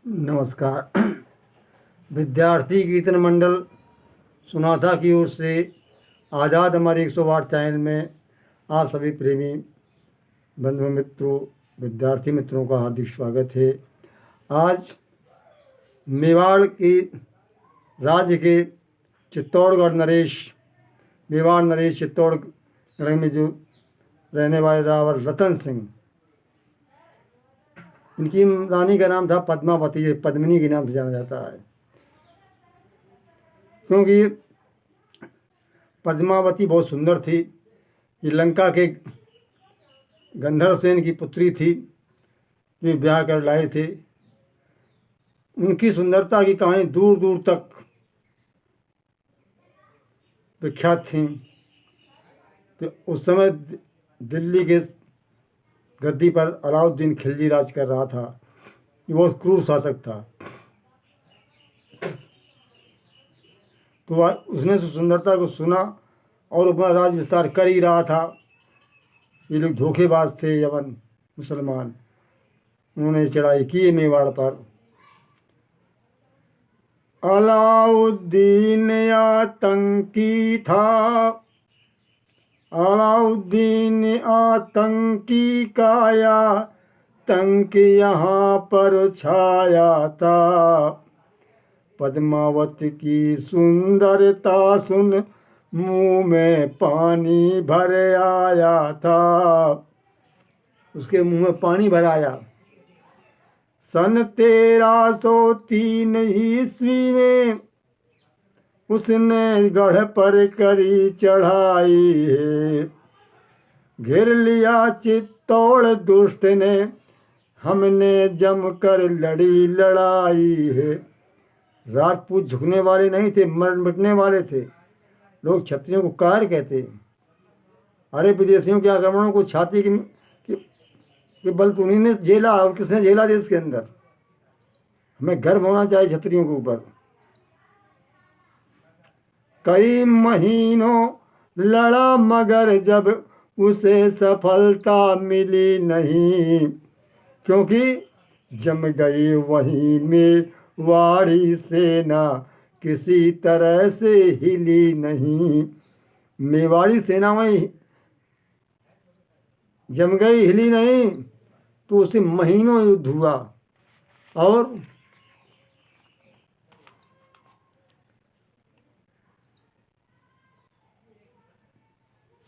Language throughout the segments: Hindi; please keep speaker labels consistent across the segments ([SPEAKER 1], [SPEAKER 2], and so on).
[SPEAKER 1] नमस्कार। विद्यार्थी कीर्तन मंडल सुनाथा की ओर से आज़ाद हमारे 108 चैनल में आप सभी प्रेमी बंधु मित्रों, विद्यार्थी मित्रों का हार्दिक स्वागत है। आज मेवाड़ के राज्य के मेवाड़ नरेश चित्तौड़गढ़ में जो रहने वाले रावर रतन सिंह, इनकी रानी का नाम था पद्मावती, पद्मिनी के नाम से जाना जाता है, क्योंकि पद्मावती बहुत सुंदर थी। ये लंका के गंधर्व सेन की पुत्री थी जो ब्याह कर लाए थे। उनकी सुंदरता की कहानी दूर दूर तक विख्यात थी। तो उस समय दिल्ली के गद्दी पर अलाउद्दीन खिलजी राज कर रहा था। ये बहुत क्रूर शासक था। तो उसने सुंदरता को सुना और अपना राज विस्तार कर ही रहा था। ये लोग धोखेबाज थे, यमन मुसलमान। उन्होंने चढ़ाई की मेवाड़ पर। अलाउद्दीन आतंकी था, अलाउद्दीन आतंकी काया तंक यहाँ पर छाया था। पद्मावती की सुंदरता सुन मुंह में पानी भर आया था। उसके मुंह में पानी भर आया। सन 1303 ईस्वी में उसने गढ़ पर करी चढ़ाई है। घेर लिया चित्तौड़ दुष्ट ने, हमने जमकर लड़ी लड़ाई है। राजपूत झुकने वाले नहीं थे, मर मिटने वाले थे। लोग क्षत्रियों को कार कहते। अरे विदेशियों के आक्रमणों को छाती के बल तो उन्हीं ने झेला, और किसने झेला देश के अंदर। हमें गर्व होना चाहिए क्षत्रियों के ऊपर। कई महीनों लड़ा मगर जब उसे सफलता मिली नहीं, क्योंकि जम गई वहीं में वाड़ी सेना, किसी तरह से हिली नहीं। मेवाड़ी सेना में जम गई, हिली नहीं। तो उसे महीनों युद्ध हुआ और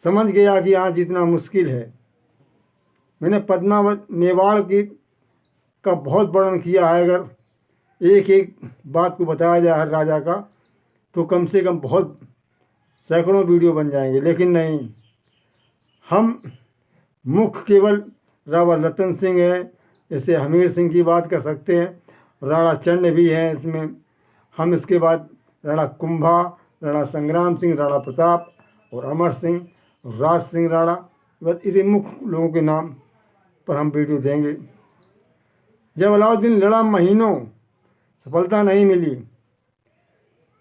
[SPEAKER 1] समझ गया कि यहाँ जीतना मुश्किल है। मैंने मेवाड़ की का बहुत वर्णन किया है। अगर एक एक बात को बताया जाए हर राजा का, तो कम से कम बहुत सैकड़ों वीडियो बन जाएंगे। लेकिन नहीं, हम मुख्य केवल रावा रतन सिंह है। जैसे हमीर सिंह की बात कर सकते हैं, राणा चंड भी हैं इसमें। हम इसके बाद राणा कुंभा, राणा संग्राम सिंह, राणा प्रताप और अमर सिंह, राज सिंह राणा, बस इसी मुख्य लोगों के नाम पर हम वीडियो देंगे। जब अलाउद्दीन लड़ा, महीनों सफलता नहीं मिली।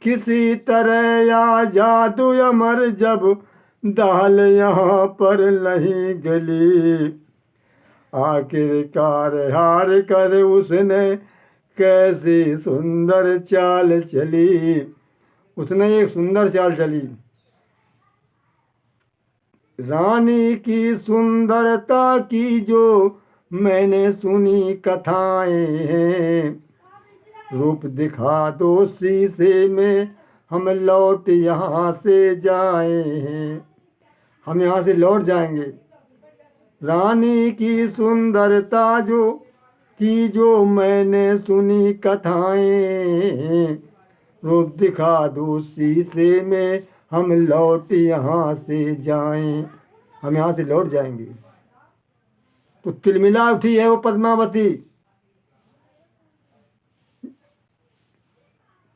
[SPEAKER 1] किसी तरह या जादू अमर जब दाल यहाँ पर नहीं गली, आखिरकार हार कर उसने कैसी सुंदर चाल चली। उसने एक सुंदर चाल चली। रानी की सुंदरता की जो मैंने सुनी कथाएं हैं, रूप दिखा दो शीशे में, हम लौट यहाँ से जाए हैं। हम यहाँ से लौट जाएंगे। रानी की सुंदरता जो मैंने सुनी कथाएं, रूप दिखा दो शीशे में, हम लौट यहाँ से जाएं। हम यहाँ से लौट जाएंगे। तो तिलमिला उठी है वो पद्मावती।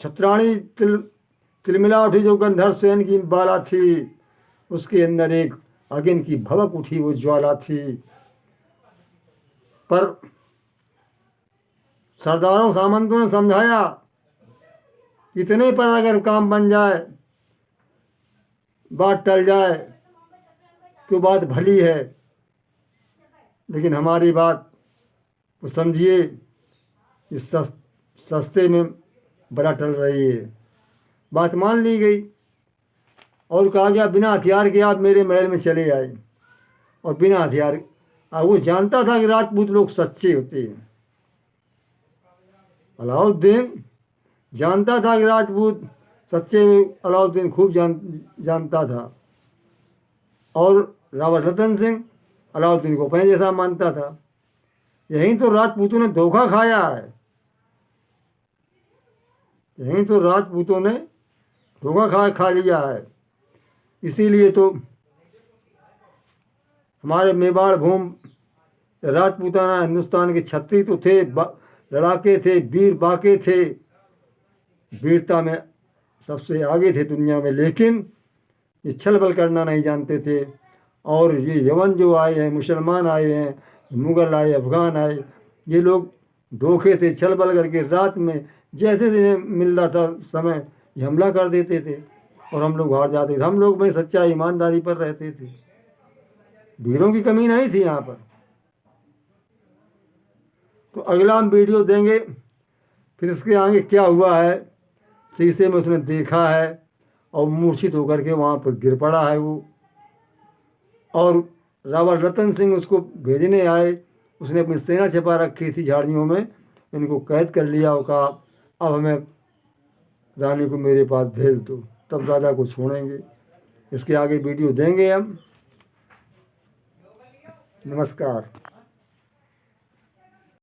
[SPEAKER 1] छत्राणी तिलमिला उठी जो गंधर्व सेन की बाला थी। उसके अंदर एक अग्नि की भवक उठी, वो ज्वाला थी। पर सरदारों सामंतों ने समझाया, इतने पर अगर काम बन जाए, बात टल जाए, तो बात भली है। लेकिन हमारी बात को समझिए, इस सस्ते में बला टल रही है। बात मान ली गई और कहा गया बिना हथियार के आप मेरे महल में चले आए। और बिना हथियार, वो जानता था कि राजपूत लोग सच्चे होते हैं। अलाउद्दीन जानता था कि राजपूत सच्चे, अलाउद्दीन खूब जानता था। और रावण रतन सिंह अलाउद्दीन को अपने जैसा मानता था। यहीं तो राजपूतों ने धोखा खाया है, यहीं तो राजपूतों ने धोखा खा लिया है। इसीलिए तो हमारे मेवाड़ भूम राजपूताना हिंदुस्तान के छत्री तो थे, लड़ाके थे, वीर बाके थे, वीरता में सबसे आगे थे दुनिया में। लेकिन ये छल बल करना नहीं जानते थे। और ये यवन जो आए हैं, मुसलमान आए हैं, मुग़ल आए, अफ़गान आए, ये लोग धोखे थे, छल बल करके रात में जैसे जिन्हें मिल रहा था समय, ये हमला कर देते थे और हम लोग हार जाते थे। हम लोग में सच्चाई ईमानदारी पर रहते थे, वीरों की कमी नहीं थी यहाँ पर। तो अगला हम वीडियो देंगे, फिर इसके आगे क्या हुआ है। शीशे में उसने देखा है और मूर्छित होकर के वहाँ पर गिर पड़ा है वो। और रावण रतन सिंह उसको भेजने आए, उसने अपनी सेना छिपा रखी थी झाड़ियों में, इनको कैद कर लिया और कहा अब हमें रानी को मेरे पास भेज दो, तब राजा को छोड़ेंगे। इसके आगे वीडियो देंगे हम। नमस्कार।